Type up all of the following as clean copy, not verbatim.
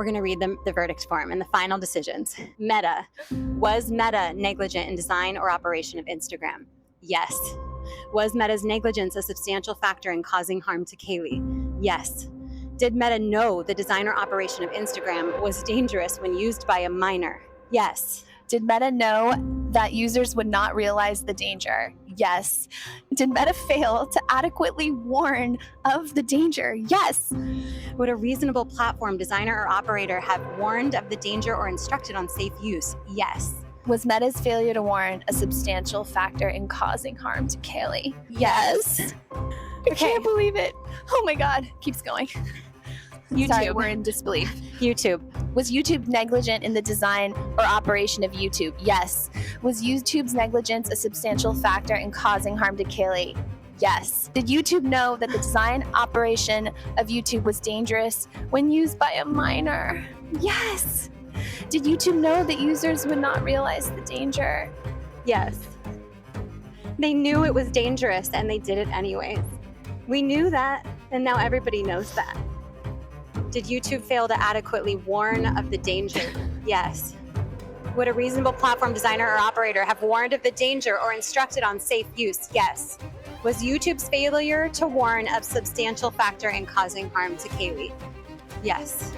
We're going to read the verdict form and the final decisions. Meta. Was Meta negligent in design or operation of Instagram? Yes. Was Meta's negligence a substantial factor in causing harm to Kaley? Yes. Did Meta know the design or operation of Instagram was dangerous when used by a minor? Yes. Did Meta know that users would not realize the danger? Yes. Did Meta fail to adequately warn of the danger? Yes. Would a reasonable platform designer or operator have warned of the danger or instructed on safe use? Yes. Was Meta's failure to warn a substantial factor in causing harm to Kaley? Yes. I can't believe it. Oh my God. Keeps going. YouTube. Sorry, we're in disbelief. YouTube. Was YouTube negligent in the design or operation of YouTube? Yes. Was YouTube's negligence a substantial factor in causing harm to Kaley? Yes. Did YouTube know that the design operation of YouTube was dangerous when used by a minor? Yes. Did YouTube know that users would not realize the danger? Yes. They knew it was dangerous and they did it anyways. We knew that, and now everybody knows that. Did YouTube fail to adequately warn of the danger? Yes. Would a reasonable platform designer or operator have warned of the danger or instructed on safe use? Yes. Was YouTube's failure to warn a substantial factor in causing harm to Kaley? Yes.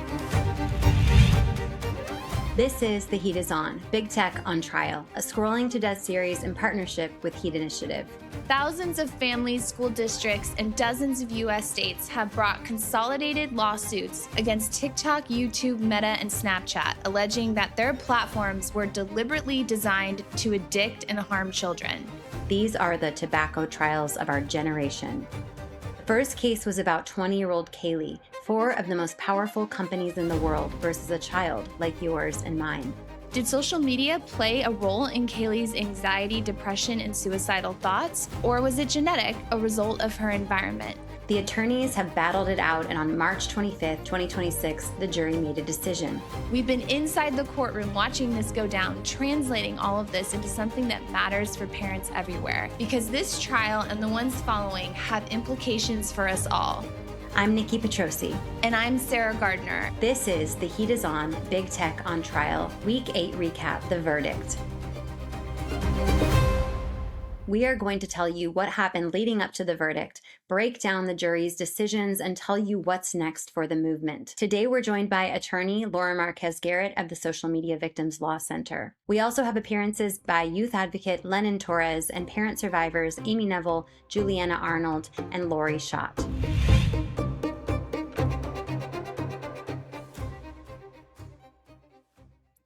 This is The Heat is On, Big Tech on Trial, a Scrolling to Death series in partnership with Heat Initiative. Thousands of families, school districts, and dozens of U.S. states have brought consolidated lawsuits against TikTok, YouTube, Meta, and Snapchat, alleging that their platforms were deliberately designed to addict and harm children. These are the tobacco trials of our generation. The first case was about 20-year-old Kaley, four of the most powerful companies in the world versus a child like yours and mine. Did social media play a role in Kaley's anxiety, depression, and suicidal thoughts? Or was it genetic, a result of her environment? The attorneys have battled it out, and on March 25th, 2026, the jury made a decision. We've been inside the courtroom watching this go down, translating all of this into something that matters for parents everywhere. Because this trial and the ones following have implications for us all. I'm Nikki Petrosi. And I'm Sarah Gardner. This is The Heat is On, Big Tech on Trial, Week 8 recap, the verdict. We are going to tell you what happened leading up to the verdict, break down the jury's decisions, and tell you what's next for the movement. Today, we're joined by attorney Laura Marquez Garrett of the Social Media Victims Law Center. We also have appearances by youth advocate Lennon Torres and parent survivors Amy Neville, Juliana Arnold, and Lori Schott.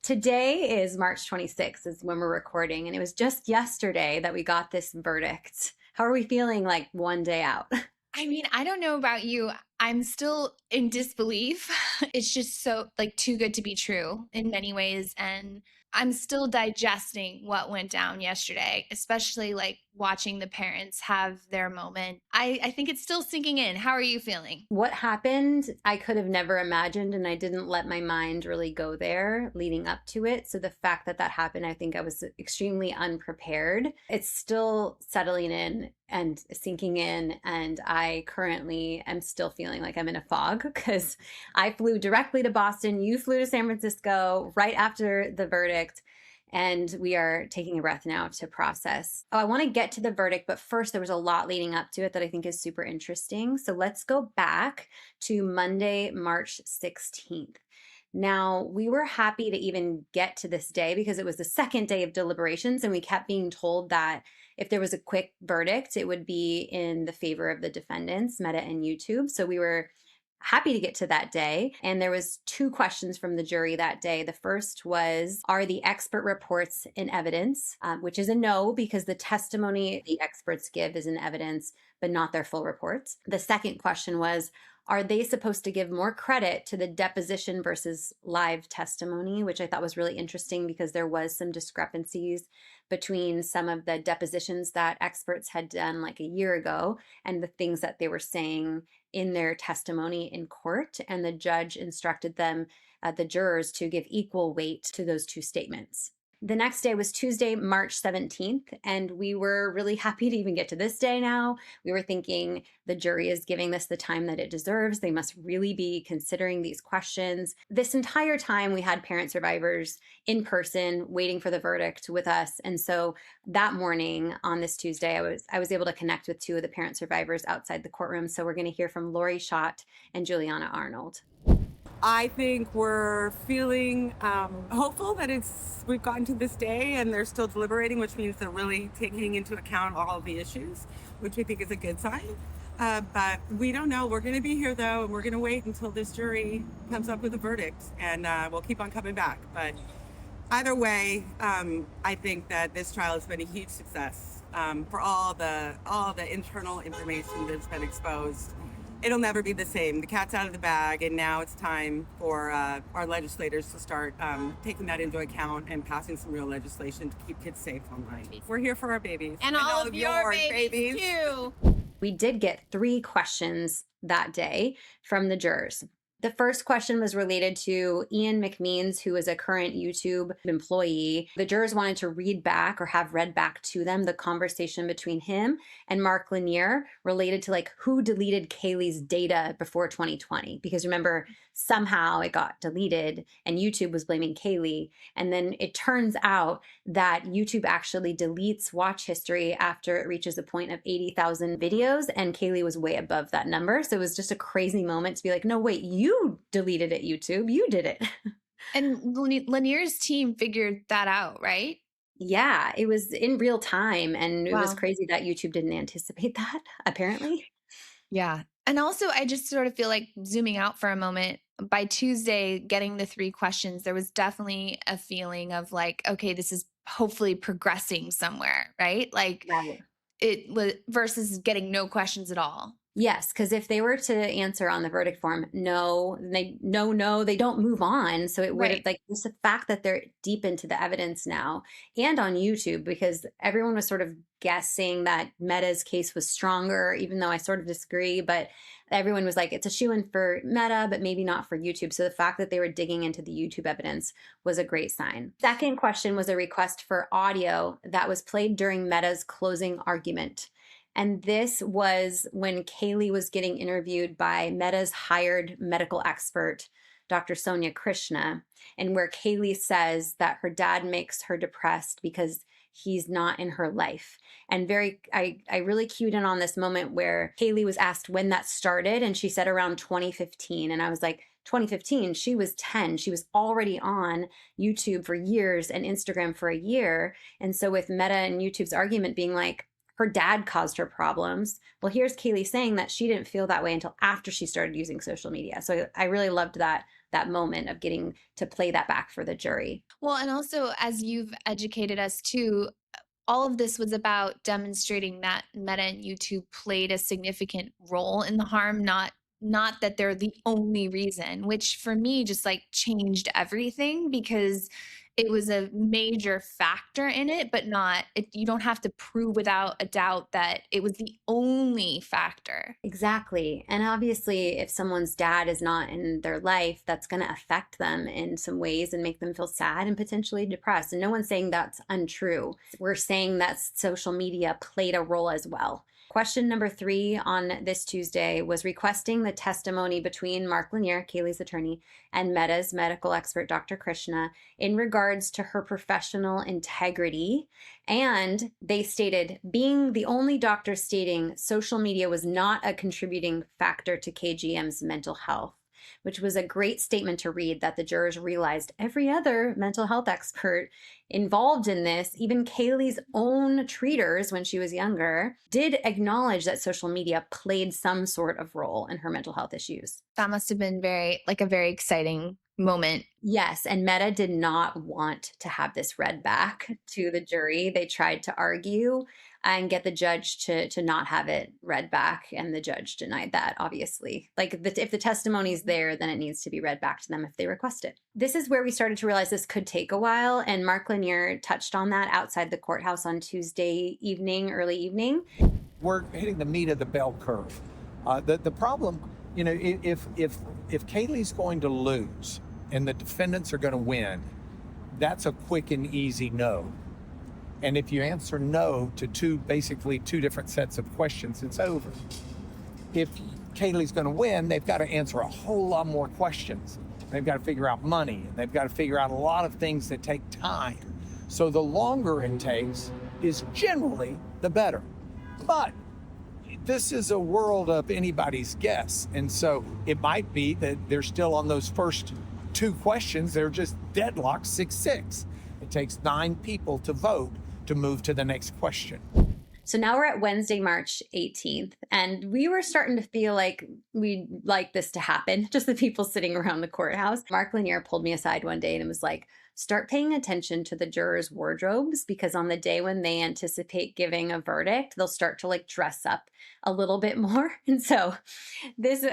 Today is March 26th is when we're recording, and it was just yesterday that we got this verdict. How are we feeling like one day out? I mean, I don't know about you. I'm still in disbelief. It's just so too good to be true in many ways. And I'm still digesting what went down yesterday, especially watching the parents have their moment. I think it's still sinking in. How are you feeling? What happened, I could have never imagined, and I didn't let my mind really go there leading up to it. So the fact that that happened, I think I was extremely unprepared. It's still settling in and sinking in, and I currently am still feeling like I'm in a fog because I flew directly to Boston. You flew to San Francisco right after the verdict. And we are taking a breath now to process. Oh, I want to get to the verdict, but first there was a lot leading up to it that I think is super interesting. So let's go back to Monday, March 16th. Now, we were happy to even get to this day because it was the second day of deliberations, and we kept being told that if there was a quick verdict, it would be in the favor of the defendants, Meta and YouTube. So we were happy to get to that day. And there was two questions from the jury that day. The first was, are the expert reports in evidence? Which is a no, because the testimony the experts give is in evidence, but not their full reports. The second question was, are they supposed to give more credit to the deposition versus live testimony, which I thought was really interesting because there was some discrepancies between some of the depositions that experts had done like a year ago and the things that they were saying in their testimony in court. And the judge instructed them, the jurors, to give equal weight to those two statements. The next day was Tuesday, March 17th, and we were really happy to even get to this day now. We were thinking the jury is giving this the time that it deserves. They must really be considering these questions. This entire time, we had parent survivors in person waiting for the verdict with us. And so that morning on this Tuesday, I was able to connect with two of the parent survivors outside the courtroom. So we're going to hear from Lori Schott and Juliana Arnold. I think we're feeling hopeful that we've gotten to this day and they're still deliberating, which means they're really taking into account all of the issues, which we think is a good sign. But we don't know. We're going to be here, though, and we're going to wait until this jury comes up with a verdict, and we'll keep on coming back. But either way, I think that this trial has been a huge success for all the internal information that's been exposed. It'll never be the same. The cat's out of the bag, and now it's time for our legislators to start taking that into account and passing some real legislation to keep kids safe online. We're here for our babies. And all of your babies too. We did get 3 questions that day from the jurors. The first question was related to Ian McMeans, who is a current YouTube employee. The jurors wanted to read back or have read back to them the conversation between him and Mark Lanier related to like who deleted Kaley's data before 2020. Because remember, somehow it got deleted and YouTube was blaming Kaley. And then it turns out that YouTube actually deletes watch history after it reaches a point of 80,000 videos. And Kaley was way above that number. So it was just a crazy moment to be like, no, wait, you deleted it, YouTube. You did it. And Lanier's team figured that out, right? Yeah, it was in real time. And it was Wow. crazy that YouTube didn't anticipate that, apparently. Yeah. And also, I just sort of feel like zooming out for a moment, by Tuesday, getting the 3 questions, there was definitely a feeling of like, okay, this is hopefully progressing somewhere, right? Like Right. it was versus getting no questions at all. Yes, because if they were to answer on the verdict form, no, they don't move on. So it would have Right. like just the fact that they're deep into the evidence now and on YouTube, because everyone was sort of guessing that Meta's case was stronger, even though I sort of disagree. But everyone was like, it's a shoo-in for Meta, but maybe not for YouTube. So the fact that they were digging into the YouTube evidence was a great sign. Second question was a request for audio that was played during Meta's closing argument. And this was when Kaley was getting interviewed by Meta's hired medical expert, Dr. Sonia Krishna, and where Kaley says that her dad makes her depressed because he's not in her life. And I really cued in on this moment where Kaley was asked when that started, and she said around 2015. And I was like, 2015, she was 10. She was already on YouTube for years and Instagram for a year. And so with Meta and YouTube's argument being like, her dad caused her problems. Well, here's Kaley saying that she didn't feel that way until after she started using social media. So I really loved that moment of getting to play that back for the jury. Well, and also, as you've educated us too, all of this was about demonstrating that Meta and YouTube played a significant role in the harm, not that they're the only reason, which for me just like changed everything because it was a major factor in it, but you don't have to prove without a doubt that it was the only factor. Exactly. And obviously, if someone's dad is not in their life, that's going to affect them in some ways and make them feel sad and potentially depressed. And no one's saying that's untrue. We're saying that social media played a role as well. Question number 3 on this Tuesday was requesting the testimony between Mark Lanier, Kaley's attorney, and Meta's medical expert, Dr. Krishna, in regards to her professional integrity. And they stated, being the only doctor stating social media was not a contributing factor to KGM's mental health, which was a great statement to read, that the jurors realized every other mental health expert involved in this, even Kaley's own treaters when she was younger, did acknowledge that social media played some sort of role in her mental health issues. That must have been a very exciting moment. Yes, and Meta did not want to have this read back to the jury. They tried to argue and get the judge to not have it read back, and the judge denied that, obviously. Like, if the testimony is there, then it needs to be read back to them if they request it. This is where we started to realize this could take a while, and Mark Lanier touched on that outside the courthouse on Tuesday evening, early evening. We're hitting the meat of the bell curve. The problem, if Kaley's going to lose and the defendants are going to win, that's a quick and easy no. And if you answer no to basically two different sets of questions, it's over. If Kaley's going to win, they've got to answer a whole lot more questions. They've got to figure out money, and they've got to figure out a lot of things that take time. So the longer it takes is generally the better. But this is a world of anybody's guess. And so it might be that they're still on those first two questions. They're just deadlocked 6-6. It takes 9 people to vote to move to the next question. So now we're at Wednesday, March 18th, and we were starting to feel like we'd like this to happen, just the people sitting around the courthouse. Mark Lanier pulled me aside one day and was like, start paying attention to the jurors' wardrobes, because on the day when they anticipate giving a verdict, they'll start to like dress up a little bit more. And so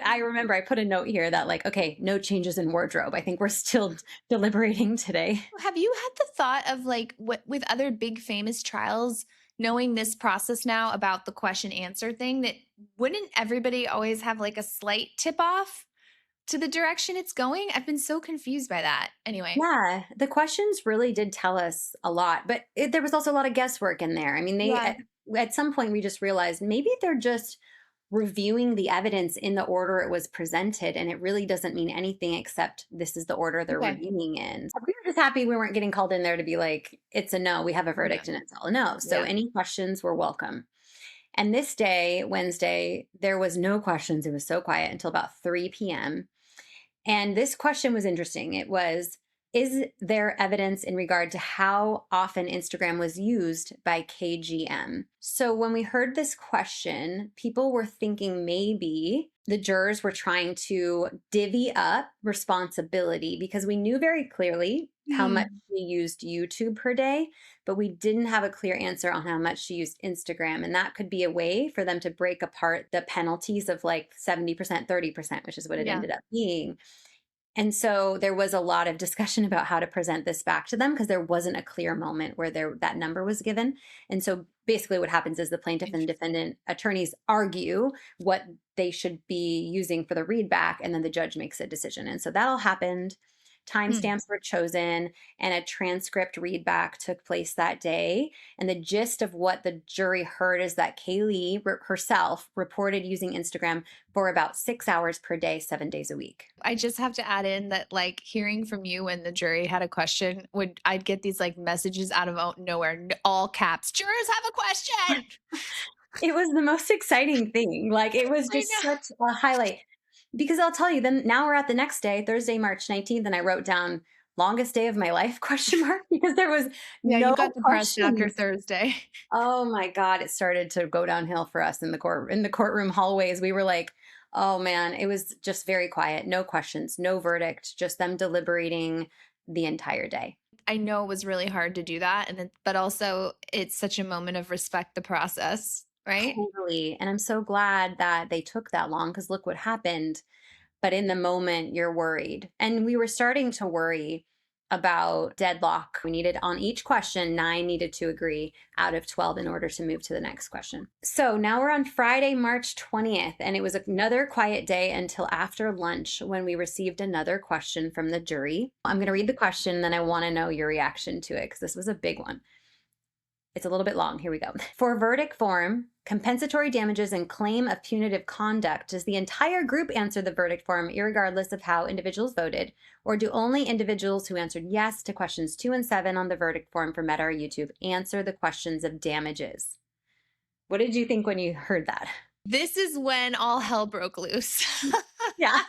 I remember I put a note here that like, okay, no changes in wardrobe. I think we're still deliberating today. Have you had the thought of like what with other big famous trials, knowing this process now about the question answer thing, that wouldn't everybody always have like a slight tip off to the direction it's going? I've been so confused by that. Anyway. Yeah, the questions really did tell us a lot, but there was also a lot of guesswork in there. I mean, at some point we just realized maybe they're just reviewing the evidence in the order it was presented, and it really doesn't mean anything except this is the order they're reviewing in. We were just happy we weren't getting called in there to be like, it's a no, we have a verdict and it's all a no. So any questions were welcome. And this day, Wednesday, there was no questions. It was so quiet until about 3 p.m. And this question was interesting. It was, is there evidence in regard to how often Instagram was used by KGM? So when we heard this question, people were thinking maybe the jurors were trying to divvy up responsibility, because we knew very clearly how much she used YouTube per day, but we didn't have a clear answer on how much she used Instagram. And that could be a way for them to break apart the penalties of like 70%, 30%, which is what it ended up being. And so there was a lot of discussion about how to present this back to them, because there wasn't a clear moment where that number was given. And so basically what happens is the plaintiff and defendant attorneys argue what they should be using for the readback, and then the judge makes a decision. And so that all happened. Timestamps were chosen, and a transcript readback took place that day. And the gist of what the jury heard is that Kaley herself reported using Instagram for about 6 hours per day, 7 days a week. I just have to add in that, like, hearing from you when the jury had a question, I'd get these like messages out of nowhere, all caps, jurors have a question. It was the most exciting thing. Like, it was just such a highlight. Because I'll tell you, then now we're at the next day, Thursday, March 19th, and I wrote down longest day of my life, ? Because there was no you got depressed questions after Thursday. Oh my God, it started to go downhill for us in the courtroom hallways. We were like, oh man, it was just very quiet. No questions, no verdict, just them deliberating the entire day. I know it was really hard to do that, but also it's such a moment of respect the process. Right? Totally. And I'm so glad that they took that long, because look what happened. But in the moment, you're worried. And we were starting to worry about deadlock. We needed, on each question, 9 needed to agree out of 12 in order to move to the next question. So now we're on Friday, March 20th, and it was another quiet day until after lunch, when we received another question from the jury. I'm going to read the question, then I want to know your reaction to it, because this was a big one. It's a little bit long. Here we go. For verdict form, compensatory damages, and claim of punitive conduct, does the entire group answer the verdict form irregardless of how individuals voted, or do only individuals who answered yes to questions 2 and 7 on the verdict form for Meta or YouTube answer the questions of damages? What did you think when you heard that? This is when all hell broke loose. Yeah.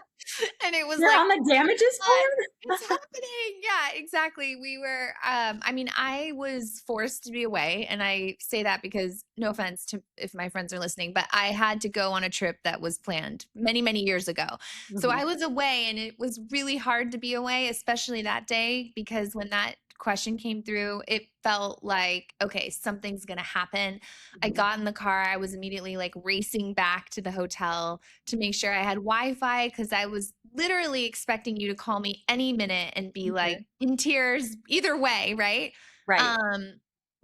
And it was You're like, on the damages part? It's happening. Yeah, exactly. We were, I was forced to be away. And I say that because, no offense to if my friends are listening, but I had to go on a trip that was planned many, many years ago. So I was away, and it was really hard to be away, especially that day, because when that question came through, it felt like, okay, something's going to happen. I got in the car. I was immediately like racing back to the hotel to make sure I had Wi-Fi, because I was literally expecting you to call me any minute and be like in tears either way. Right. Right.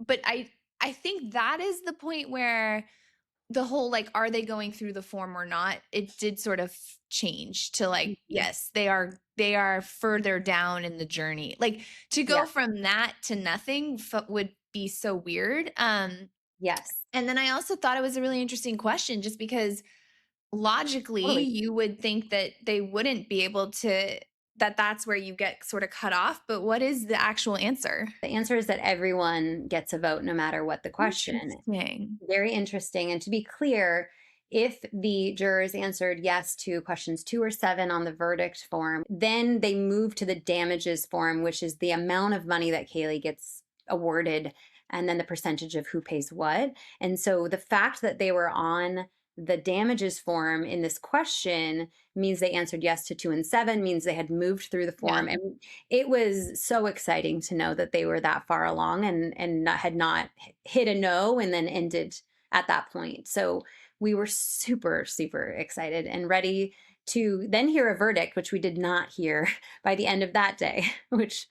But I think that is the point where the whole, like, are they going through the form or not? It did sort of change to like, yes, they are they are further down in the journey. Like to go Yeah. from that to nothing would be so weird. Yes. And then I also thought it was a really interesting question just because logically Totally. you would think that they wouldn't be able to, that's where you get sort of cut off. But what is the actual answer? The answer is that everyone gets a vote no matter what the question. Interesting. Very interesting. And to be clear, if the jurors answered yes to questions 2 or 7 on the verdict form, then they move to the damages form, which is the amount of money that Kaley gets awarded and then the percentage of who pays what. And so the fact that they were on the damages form in this question means they answered yes to 2 and 7, means they had moved through the form. Yeah. And it was so exciting to know that they were that far along and had not hit a no and then ended at that point. So we were super, super excited and ready to then hear a verdict, which we did not hear by the end of that day, which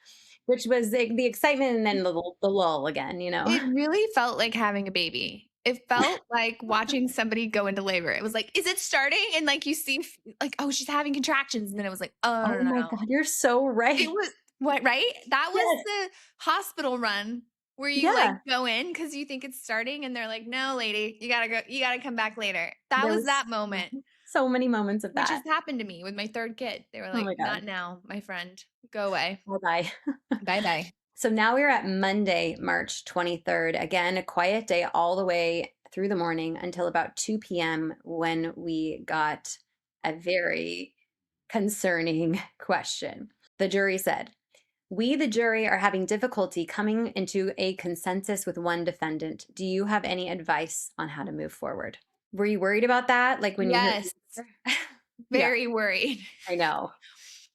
was the excitement and then the lull again, you know? It really felt like having a baby. It felt like watching somebody go into labor. It was like, is it starting? And like you see, like, oh, she's having contractions. And then it was like, oh, Oh my no. God, you're so right. It was what, right? That was Yes. the hospital run where you like go in because you think it's starting and they're like, no, lady, you gotta go, you gotta come back later. That There was that moment, so many moments of which that. has happened to me with my 3rd kid. They were Oh like, my God. not now, my friend. Go away. Bye-bye. Bye-bye. So now we're at Monday, March 23rd. Again, a quiet day all the way through the morning until about 2 p.m. when we got a very concerning question. The jury said, "We, the jury, are having difficulty coming into a consensus with one defendant. Do you have any advice on how to move forward?" Were you worried about that? Like when you heard Yes. Yeah, Very worried. I know.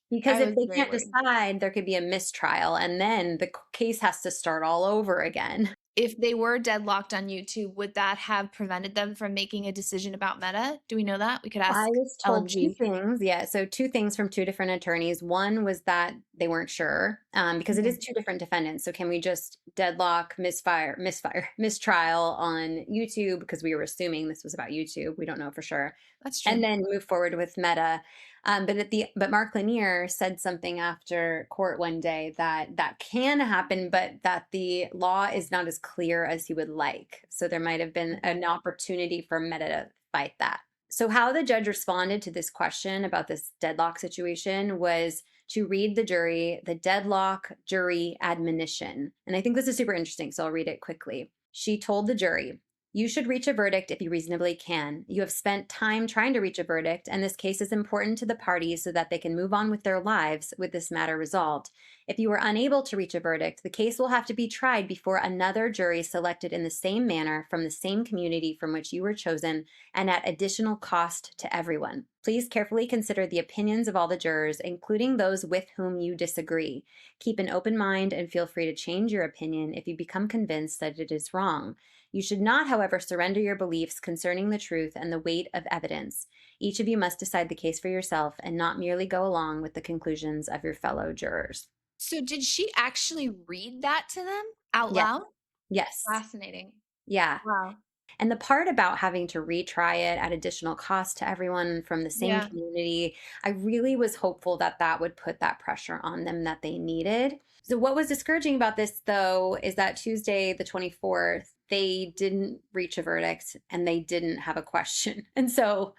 Because I if was they very can't worried. decide, there could be a mistrial, and then the case has to start all over again. If they were deadlocked on YouTube, would that have prevented them from making a decision about Meta? Do we know that? We could I ask was told 2 LMG. things. Yeah, so 2 things from 2 different attorneys. One was that they weren't sure, because it is 2 different defendants. So can we just deadlock, mistrial on YouTube? Because we were assuming this was about YouTube. We don't know for sure. That's true. And then move forward with Meta. But Mark Lanier said something after court one day that can happen, but that the law is not as clear as he would like. So there might have been an opportunity for Meta to fight that. So how the judge responded to this question about this deadlock situation was to read the jury the deadlock jury admonition. And I think this is super interesting, so I'll read it quickly. She told the jury, "You should reach a verdict if you reasonably can. You have spent time trying to reach a verdict, and this case is important to the parties so that they can move on with their lives with this matter resolved. If you are unable to reach a verdict, the case will have to be tried before another jury selected in the same manner from the same community from which you were chosen and at additional cost to everyone. Please carefully consider the opinions of all the jurors, including those with whom you disagree. Keep an open mind and feel free to change your opinion if you become convinced that it is wrong. You should not, however, surrender your beliefs concerning the truth and the weight of evidence. Each of you must decide the case for yourself and not merely go along with the conclusions of your fellow jurors." So did she actually read that to them out Yes. loud? Yes. Fascinating. Yeah. Wow. And the part about having to retry it at additional cost to everyone from the same Yeah. community, I really was hopeful that that would put that pressure on them that they needed. So what was discouraging about this, though, is that Tuesday, the 24th, they didn't reach a verdict and they didn't have a question. And so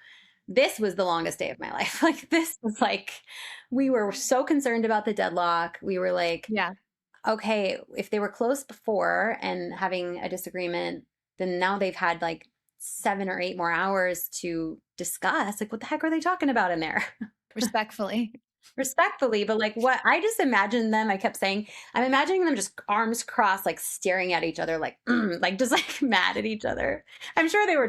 this was the longest day of my life. Like, this was like, we were so concerned about the deadlock. We were like, Yeah. okay, if they were close before and having a disagreement, then now they've had like 7 or 8 more hours to discuss. Like, what the heck are they talking about in there? Respectfully. Respectfully, but like what I just imagined them, I kept saying, I'm imagining them just arms crossed, like staring at each other, like, like just like mad at each other. I'm sure they were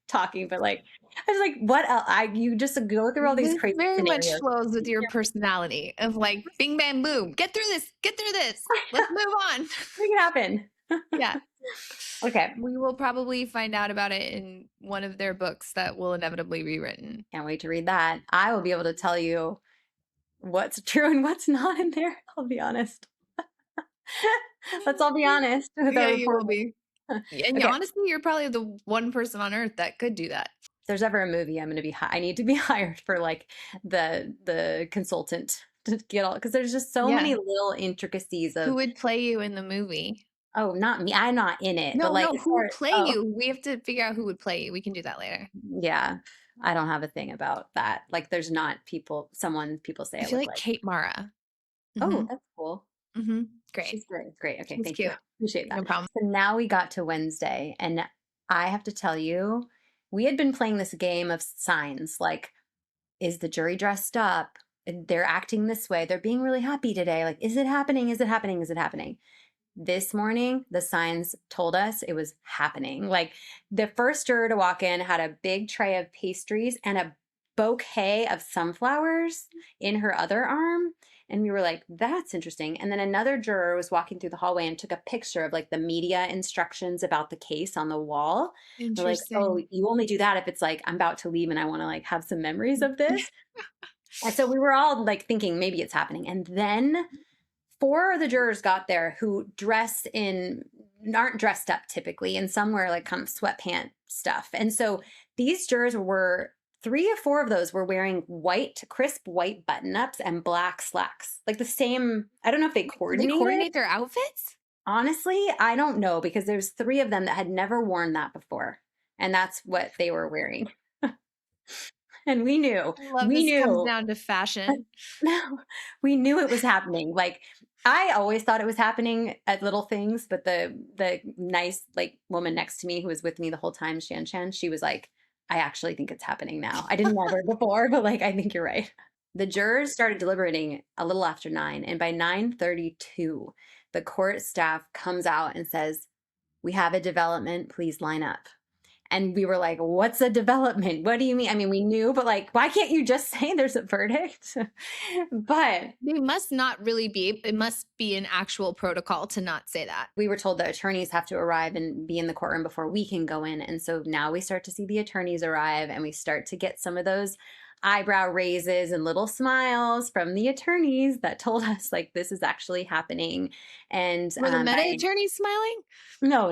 talking, but like, I was like, what else? You just go through all these This crazy very much scenarios. flows with your personality of like bing bang boom. Get through this. Get through this. Let's move on. Make it happen. Yeah. Okay. We will probably find out about it in one of their books that will inevitably be written. Can't wait to read that. I will be able to tell you what's true and what's not in there. I'll be honest. Let's all be honest with Yeah, our you will reporting. be. And Okay. honestly, you're probably the one person on earth that could do that. If there's ever a movie, I'm going to be I need to be hired for like the consultant to get all, because there's just so Yeah. many little intricacies Who of, would play you in the movie? oh, not me. I'm not in it, but No, like no, as who far would play oh, you? We have to figure out who would play you. We can do that later. yeah. I don't have a thing about that. Like there's not people say I I feel look like like. Kate Mara. Oh, Mhm, that's cool. mhm. Great. She's great. Great. Okay, She's thank you. cute. Appreciate No that. problem. So now we got to Wednesday, and I have to tell you, we had been playing this game of signs like, is the jury dressed up? They're acting this way. They're being really happy today. Like, is it happening? Is it happening? Is it happening? This morning, the signs told us it was happening. Like, the first juror to walk in had a big tray of pastries and a bouquet of sunflowers in her other arm. And we were like, that's interesting. And then another juror was walking through the hallway and took a picture of like the media instructions about the case on the wall. We're like, oh, Interesting. you only do that if it's like, I'm about to leave and I want to like have some memories of this. And so we were all like thinking maybe it's happening. And then four of the jurors got there who dress in, aren't dressed up typically, and some wear like kind of sweatpant stuff. And so these jurors were, three or four of those were wearing white, crisp white button ups and black slacks. Like the same, I don't know if they Did they coordinated. coordinate their outfits? Honestly, I don't know, because there's three of them that had never worn that before. And that's what they were wearing. And we knew, I love we this comes knew. down to fashion. No, we knew it was happening. Like I always thought it was happening at little things, but the nice like woman next to me who was with me the whole time, Shan, she was like, I actually think it's happening now. I didn't know her before, but like I think you're right. The jurors started deliberating a little after 9, and by 9:32, the court staff comes out and says, "We have a development, please line up." And we were like, what's a development? What do you mean? I mean, we knew, but like, why can't you just say there's a verdict? But They must not really be. It must be an actual protocol to not say that. we were told the attorneys have to arrive and be in the courtroom before we can go in. And so now we start to see the attorneys arrive, and we start to get some of those eyebrow raises and little smiles from the attorneys that told us like this is actually happening. And Were the meta attorneys smiling? no.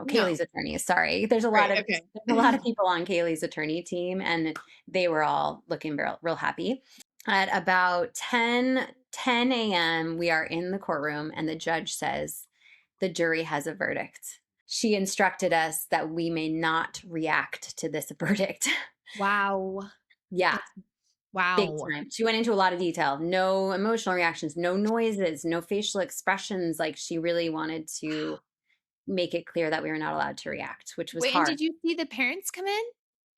Kaley's attorney. Sorry. There's a lot Right, of okay. there's a lot of people on Kaley's attorney team, and they were all looking real happy. At about 10 a.m., we are in the courtroom, and the judge says the jury has a verdict. She instructed us that we may not react to this verdict. Wow. Yeah, big Wow. time. She went into a lot of detail. No emotional reactions, no noises, no facial expressions. Like she really wanted to make it clear that we were not allowed to react, which was Wait, and hard. did you see the parents come in?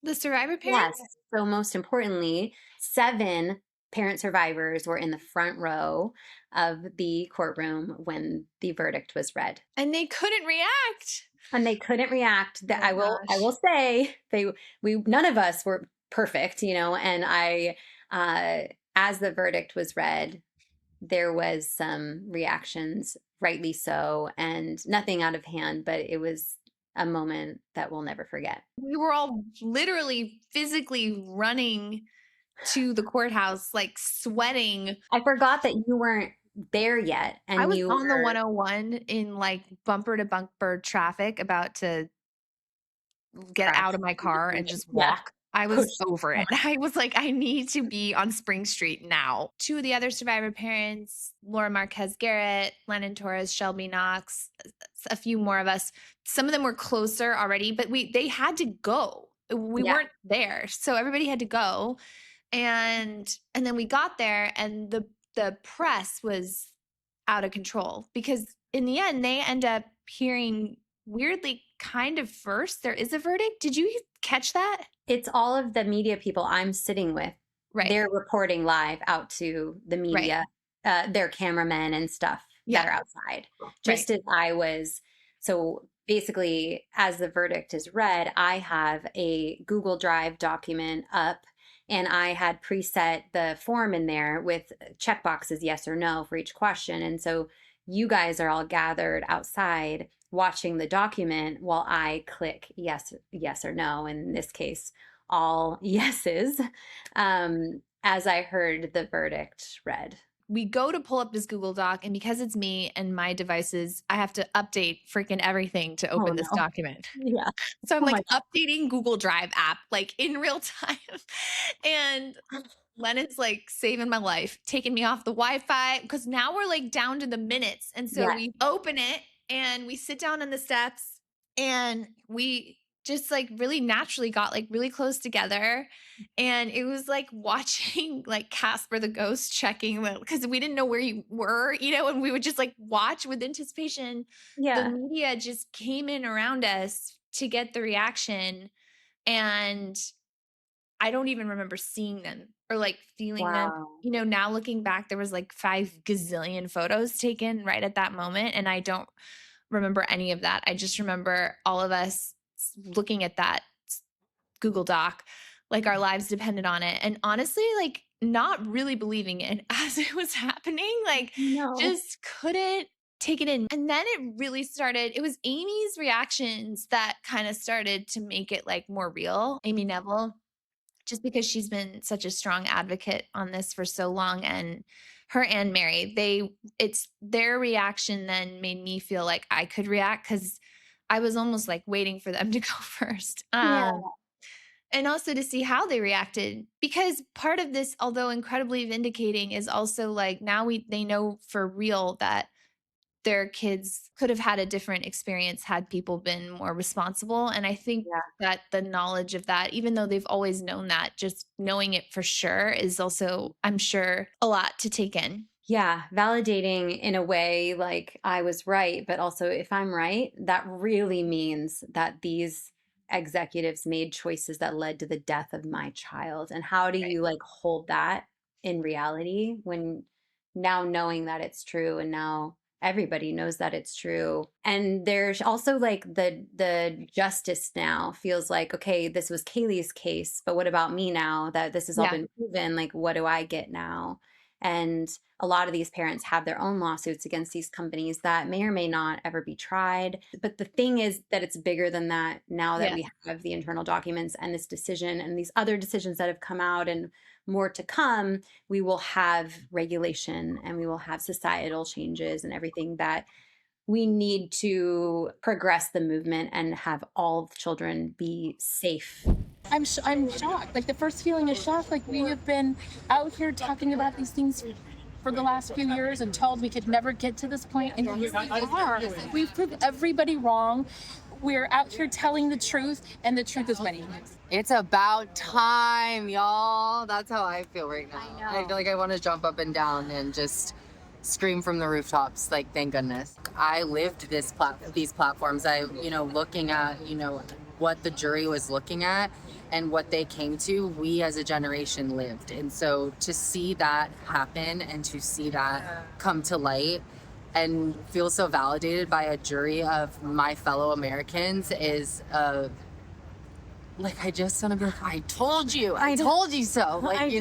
The survivor Yes. parents? So most importantly, 7 parent survivors were in the front row of the courtroom when the verdict was read. And they couldn't react. And they couldn't react. That Oh I will gosh. say we none of us were perfect, and I as the verdict was read, there was some reactions, rightly so, and nothing out of hand, but it was a moment that we'll never forget. We were all literally physically running to the courthouse, like sweating. I forgot that you weren't there yet, I and was you on the were 101 in like bumper to bumper traffic about to get crash. out of my car and just Yeah, walk. I push. was over it. I was like, I need to be on Spring Street now. 2 of the other survivor parents, Laura Marquez Garrett, Lennon Torres, Shelby Knox, a few more of us. Some of them were closer already, but they had to go. We Yeah. weren't there. So everybody had to go. And then we got there, and the press was out of control because in the end they end up hearing weirdly kind of first there is a verdict. Did you catch that? It's all of the media people I'm sitting with. Right. They're reporting live out to the media, their cameramen and stuff that are outside. Just as I was. So basically, as the verdict is read, I have a Google Drive document up, and I had preset the form in there with checkboxes, yes or no, for each question. And so you guys are all gathered outside watching the document while I click yes or no. In this case, all yeses, as I heard the verdict read. We go to pull up this Google Doc, and because it's me and my devices, I have to update freaking everything to open this document. Yeah. So I'm like updating Google Drive app like in real time. And Lennon's like saving my life, taking me off the Wi-Fi because now we're like down to the minutes. And so Yeah. we open it and we sit down on the steps and we just like really naturally got like really close together. And it was like watching like Casper the Ghost checking because we didn't know where you were, and we would just like watch with anticipation. The Yeah. media just came in around us to get the reaction. And I don't even remember seeing them or like feeling them. Wow. Now looking back, there was like 5 gazillion photos taken right at that moment. And I don't remember any of that. I just remember all of us looking at that Google Doc, like our lives depended on it. And honestly, like not really believing it as it was happening, like No. just couldn't take it in. And then it really started, it was Amy's reactions that kind of started to make it like more real. Amy Neville, just because she's been such a strong advocate on this for so long, and her and Mary, it's their reaction then made me feel like I could react because I was almost like waiting for them to go first. Yeah. And also to see how they reacted, because part of this, although incredibly vindicating, is also like now they know for real that their kids could have had a different experience had people been more responsible. And I think Yeah. that the knowledge of that, even though they've always known that, just knowing it for sure is also, I'm sure, a lot to take in. Yeah, validating in a way like I was right, but also if I'm right, that really means that these executives made choices that led to the death of my child. And how do Right. you like hold that in reality when now knowing that it's true and now everybody knows that it's true. And there's also like the justice now feels like, okay, this was Kaley's case, but what about me now that this has all Yeah. been proven? Like, what do I get now? And a lot of these parents have their own lawsuits against these companies that may or may not ever be tried. But the thing is that it's bigger than that now that Yeah. we have the internal documents and this decision and these other decisions that have come out and more to come. We will have regulation and we will have societal changes and everything that we need to progress the movement and have all children be safe. I'm shocked. Like the first feeling is shock. Like we have been out here talking about these things for the last few years and told we could never get to this point, and here we are. We've proved everybody wrong. We're out here telling the truth, and the truth is winning. It's about time, y'all. That's how I feel right now. I feel like I want to jump up and down and just scream from the rooftops. Like, thank goodness. I lived these platforms. Looking at, what the jury was looking at and what they came to, we as a generation lived. And so to see that happen and to see that come to light and feel so validated by a jury of my fellow Americans is like, I just want to be like, I told you so. Like,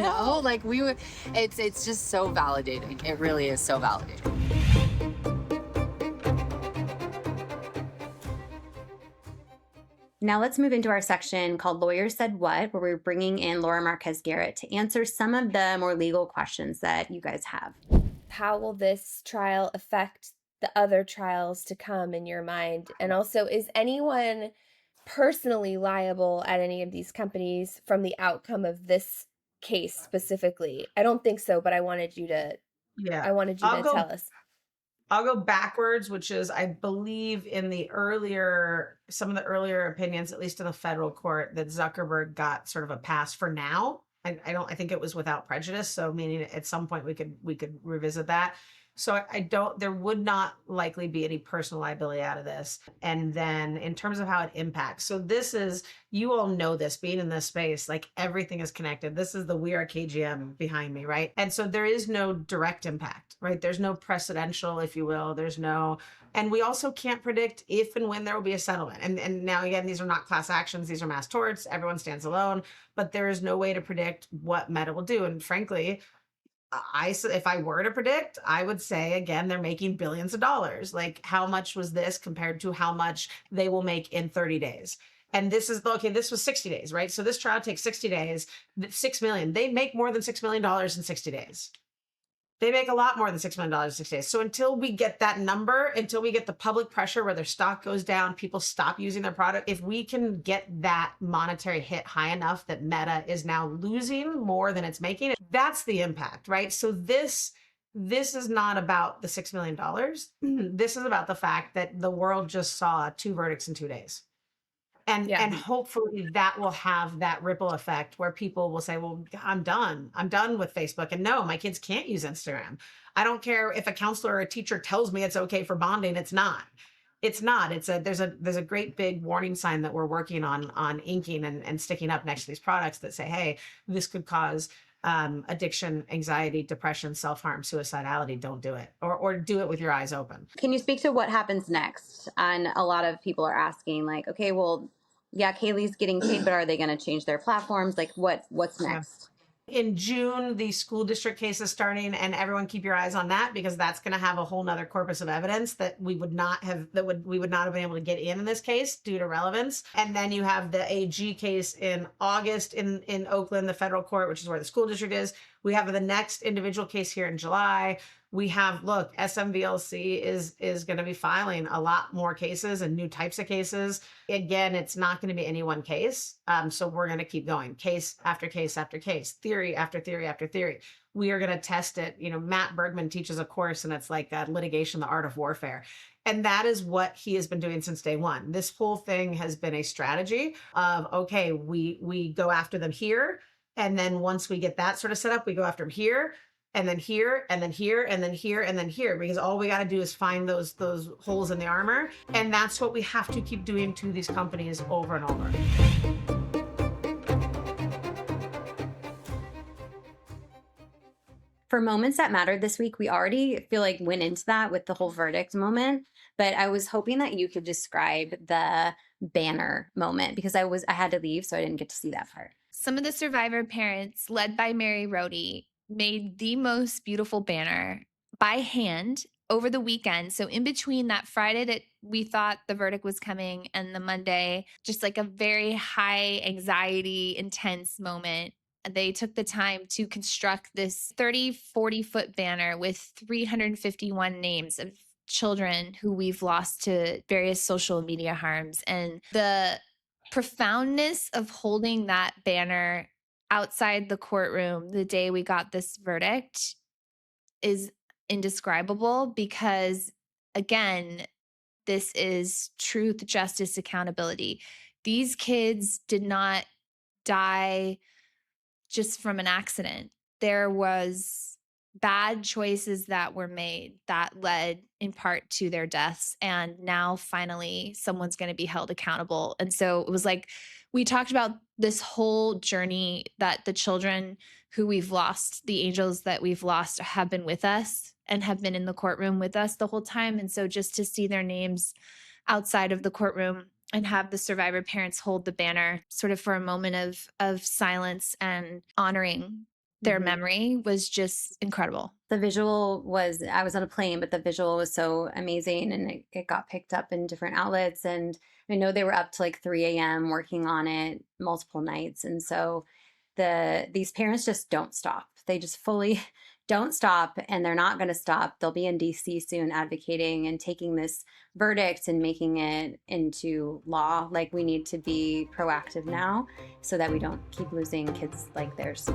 like we were, it's just so validating. It really is so validating. Now let's move into our section called Lawyers Said What, where we're bringing in Laura Marquez Garrett to answer some of the more legal questions that you guys have. How will this trial affect the other trials to come in your mind? And also, is anyone personally liable at any of these companies from the outcome of this case specifically? I don't think so, but I wanted you to tell us. I'll go backwards, which is, I believe in some of the earlier opinions, at least in the federal court, that Zuckerberg got sort of a pass for now. I think it was without prejudice. So meaning at some point we could revisit that. So there would not likely be any personal liability out of this. And then in terms of how it impacts, so this is, you all know this, being in this space, like everything is connected. This is the We Are KGM behind me, right? And so there is no direct impact, right? There's no precedential, if you will. And we also can't predict if and when there will be a settlement. And now again, these are not class actions, these are mass torts, everyone stands alone, but there is no way to predict what Meta will do. And frankly, if I were to predict, I would say, again, they're making billions of dollars. Like, how much was this compared to how much they will make in 30 days? And this was 60 days, right? So this trial takes 60 days, 6 million. They make more than $6 million in 60 days. They make a lot more than $6 million in 6 days. So until we get that number, until we get the public pressure where their stock goes down, people stop using their product, if we can get that monetary hit high enough that Meta is now losing more than it's making, that's the impact, right? So this is not about the $6 million. This is about the fact that the world just saw 2 verdicts in 2 days. And hopefully that will have that ripple effect where people will say, well, I'm done with Facebook. And no, my kids can't use Instagram. I don't care if a counselor or a teacher tells me it's okay for bonding. It's not. There's a great big warning sign that we're working on inking and sticking up next to these products that say, hey, this could cause addiction, anxiety, depression, self-harm, suicidality. Don't do it, or do it with your eyes open. Can you speak to what happens next? And a lot of people are asking, like, okay, well, yeah, Kaley's getting paid, but are they going to change their platforms? Like, what's next? In June, the school district case is starting, and everyone keep your eyes on that, because that's going to have a whole nother corpus of evidence that we would not have been able to get in this case due to relevance. And then you have the AG case in August in Oakland, the federal court, which is where the school district is. We have the next individual case here in July. We have, look, SMVLC is going to be filing a lot more cases and new types of cases. Again, it's not going to be any one case. So we're going to keep going, case after case after case, theory after theory after theory. We are going to test it. You know, Matt Bergman teaches a course, and it's like litigation, the art of warfare. And that is what he has been doing since day one. This whole thing has been a strategy of, okay, we go after them here. And then once we get that sort of set up, we go after them here, and then here, and then here, and then here, and then here, because all we got to do is find those holes in the armor. And that's what we have to keep doing to these companies over and over. For moments that mattered this week, we already feel like went into that with the whole verdict moment, but I was hoping that you could describe the banner moment, because I had to leave, so I didn't get to see that part. Some of the survivor parents, led by Mary Rohde, made the most beautiful banner by hand over the weekend. So in between that Friday that we thought the verdict was coming and the Monday, just like a very high anxiety, intense moment, they took the time to construct this 40 foot banner with 351 names of children who we've lost to various social media harms. And the profoundness of holding that banner outside the courtroom the day we got this verdict is indescribable, because again, this is truth, justice, accountability. These kids did not die just from an accident. There was bad choices that were made that led in part to their deaths. And now finally someone's going to be held accountable. And so it was like, we talked about this whole journey that the children who we've lost, the angels that we've lost, have been with us and have been in the courtroom with us the whole time. And so just to see their names outside of the courtroom and have the survivor parents hold the banner sort of for a moment of silence and honoring their memory was just incredible. The visual was, I was on a plane, but the visual was so amazing, and it got picked up in different outlets. And I know they were up to like 3 a.m. working on it multiple nights. And so these parents just don't stop. They just fully don't stop, and they're not going to stop. They'll be in DC soon advocating and taking this verdict and making it into law. Like, we need to be proactive now so that we don't keep losing kids like theirs.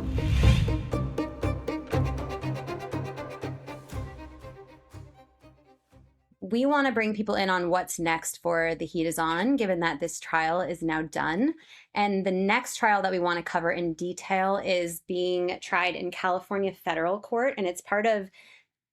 We want to bring people in on what's next for The Heat Is On, given that this trial is now done. And the next trial that we want to cover in detail is being tried in California federal court, and it's part of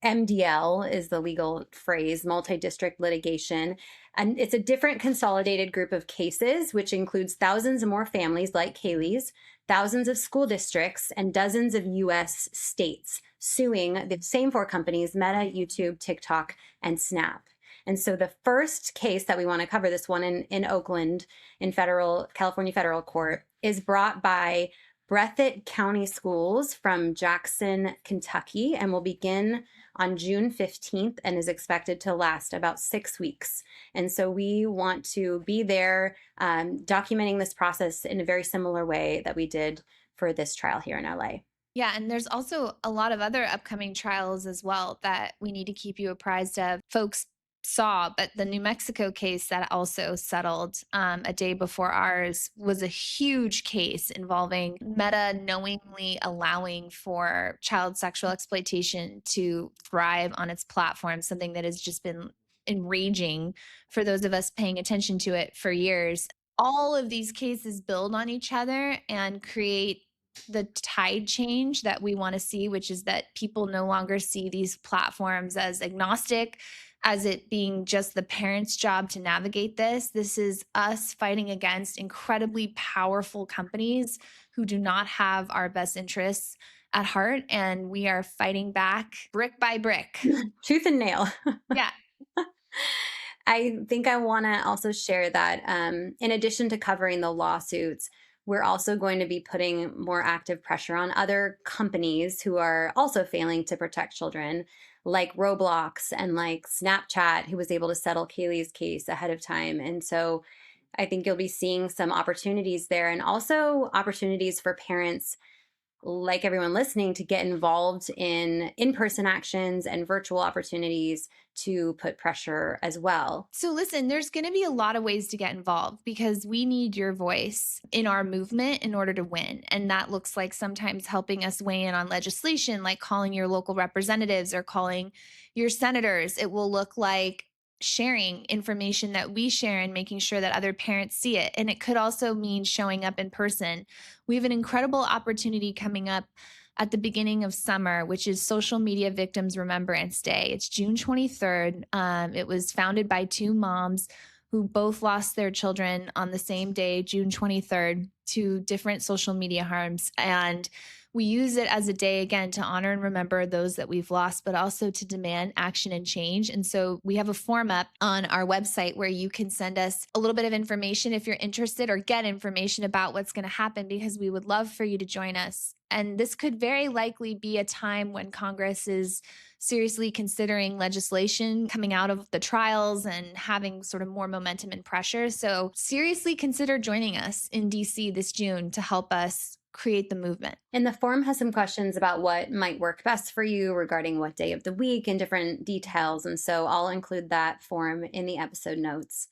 MDL is the legal phrase, multi-district litigation. And it's a different consolidated group of cases, which includes thousands of more families like Kaley's, thousands of school districts, and dozens of US states suing the same 4 companies, Meta, YouTube, TikTok, and Snap. And so the first case that we want to cover, this one in Oakland, in California federal court, is brought by Breathitt County Schools from Jackson, Kentucky, and will begin on June 15th and is expected to last about 6 weeks. And so we want to be there documenting this process in a very similar way that we did for this trial here in LA. Yeah, and there's also a lot of other upcoming trials as well that we need to keep you apprised of. Folks saw, but the New Mexico case that also settled a day before ours was a huge case involving Meta knowingly allowing for child sexual exploitation to thrive on its platform, something that has just been enraging for those of us paying attention to it for years. All of these cases build on each other and create the tide change that we want to see, which is that people no longer see these platforms as agnostic, as it being just the parents' job to navigate this. This is us fighting against incredibly powerful companies who do not have our best interests at heart. And we are fighting back brick by brick. Tooth and nail. Yeah. I think I want to also share that in addition to covering the lawsuits, we're also going to be putting more active pressure on other companies who are also failing to protect children, like Roblox and like Snapchat, who was able to settle Kaley's case ahead of time. And so I think you'll be seeing some opportunities there, and also opportunities for parents like everyone listening to get involved in in-person actions and virtual opportunities to put pressure as well. So listen, there's going to be a lot of ways to get involved because we need your voice in our movement in order to win. And that looks like sometimes helping us weigh in on legislation, like calling your local representatives or calling your senators. It will look like sharing information that we share and making sure that other parents see it. And it could also mean showing up in person. We have an incredible opportunity coming up at the beginning of summer, which is Social Media Victims Remembrance Day. It's June 23rd. It was founded by two moms who both lost their children on the same day, June 23rd, to different social media harms. And we use it as a day, again, to honor and remember those that we've lost, but also to demand action and change. And so we have a form up on our website where you can send us a little bit of information if you're interested, or get information about what's going to happen, because we would love for you to join us. And this could very likely be a time when Congress is seriously considering legislation coming out of the trials and having sort of more momentum and pressure. So seriously consider joining us in DC this June to help us create the movement. And the form has some questions about what might work best for you regarding what day of the week and different details. And so I'll include that form in the episode notes.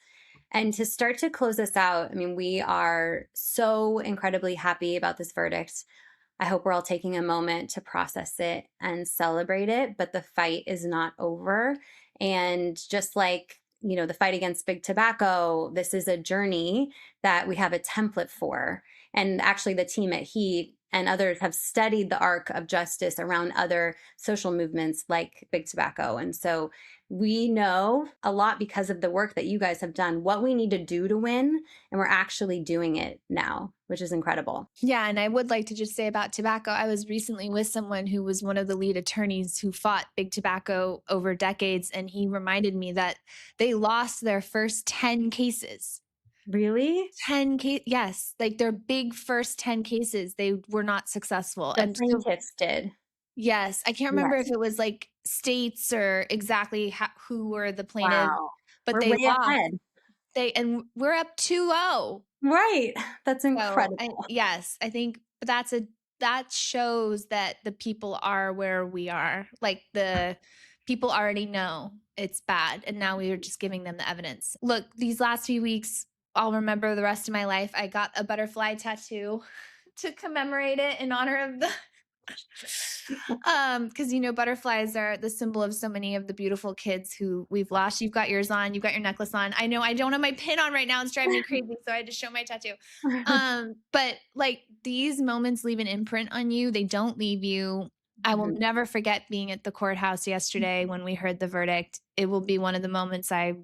And to start to close this out, I mean, we are so incredibly happy about this verdict. I hope we're all taking a moment to process it and celebrate it, but the fight is not over. And just like, you know, the fight against big tobacco, this is a journey that we have a template for. And actually, the team at Heat and others have studied the arc of justice around other social movements like big tobacco. And so we know a lot because of the work that you guys have done, what we need to do to win. And we're actually doing it now, which is incredible. Yeah. And I would like to just say about tobacco, I was recently with someone who was one of the lead attorneys who fought big tobacco over decades. And he reminded me that they lost their first 10 cases. Really? 10 cases. Yes. Like their big first 10 cases, they were not successful. The And so, plaintiffs did. yes, I can't remember Yes. if it was like states or exactly who were the plaintiffs, Wow. but We're they way lost. ahead. And we're up 2-0. Right. That's So incredible. yes, I think that shows that the people are where we are. Like the people already know it's bad, and now we are just giving them the evidence. Look, these last few weeks, I'll remember the rest of my life. I got a butterfly tattoo to commemorate it in honor of the because you know butterflies are the symbol of so many of the beautiful kids who we've lost. You've got yours on, you've got your necklace on. I know I don't have my pin on right now, it's driving me crazy, so I had to show my tattoo. But like these moments leave an imprint on you, they don't leave you. I will never forget being at the courthouse yesterday when we heard the verdict. It will be one of the moments I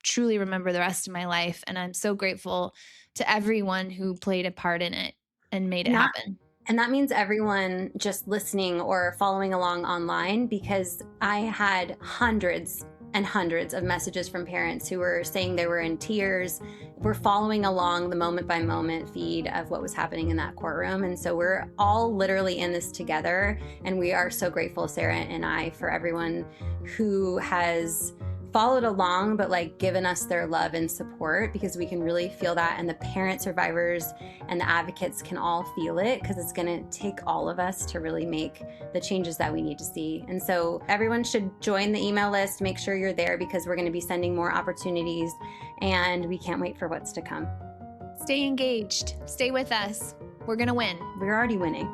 truly remember the rest of my life, and I'm so grateful to everyone who played a part in it and made it happen. And that means everyone just listening or following along online, because I had hundreds and hundreds of messages from parents who were saying they were in tears. We're following along the moment by moment feed of what was happening in that courtroom. And so we're all literally in this together. And we are so grateful, Sarah and I, for everyone who has followed along, but like given us their love and support, because we can really feel that. And the parent survivors and the advocates can all feel it, because it's going to take all of us to really make the changes that we need to see. And so everyone should join the email list. Make sure you're there, because we're going to be sending more opportunities, and we can't wait for what's to come. Stay engaged. Stay with us. We're going to win. We're already winning.